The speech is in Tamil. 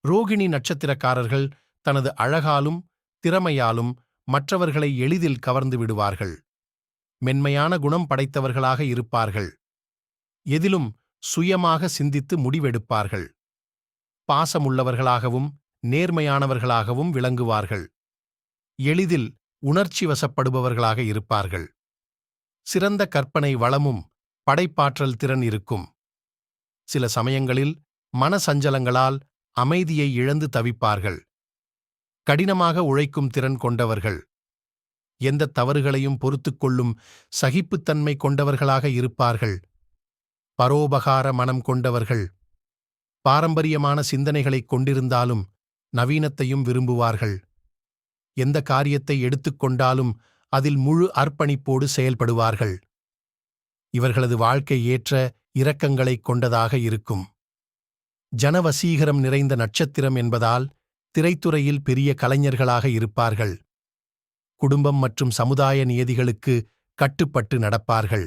ரோகிணி நட்சத்திரக்காரர்கள் தனது அழகாலும் திறமையாலும் மற்றவர்களை எளிதில் கவர்ந்து விடுவார்கள். மென்மையான குணம் படைத்தவர்களாக இருப்பார்கள். எதிலும் சுயமாக சிந்தித்து முடிவெடுப்பார்கள். பாசமுள்ளவர்களாகவும் நேர்மையானவர்களாகவும் விளங்குவார்கள். எளிதில் உணர்ச்சி வசப்படுபவர்களாக இருப்பார்கள். சிறந்த கற்பனை வளமும் படைப்பாற்றல் திறன் இருக்கும். சில சமயங்களில் மனசஞ்சலங்களால் அமைதியை இழந்து தவிப்பார்கள். கடினமாக உழைக்கும் திறன் கொண்டவர்கள். எந்த தவறுகளையும் பொறுத்துக்கொள்ளும் சகிப்புத்தன்மை கொண்டவர்களாக இருப்பார்கள். பரோபகார மனம் கொண்டவர்கள். பாரம்பரியமான சிந்தனைகளைக் கொண்டிருந்தாலும் நவீனத்தையும் விரும்புவார்கள். எந்த காரியத்தை எடுத்துக்கொண்டாலும் அதில் முழு அர்ப்பணிப்போடு செயல்படுவார்கள். இவர்களது வாழ்க்கை ஏற்ற இரக்கங்களைக் கொண்டதாக இருக்கும். ஜனவசீகரம் நிறைந்த நட்சத்திரம் என்பதால் திரைத்துறையில் பெரிய கலைஞர்களாக இருப்பார்கள். குடும்பம் மற்றும் சமுதாய நியதிகளுக்கு கட்டுப்பட்டு நடப்பார்கள்.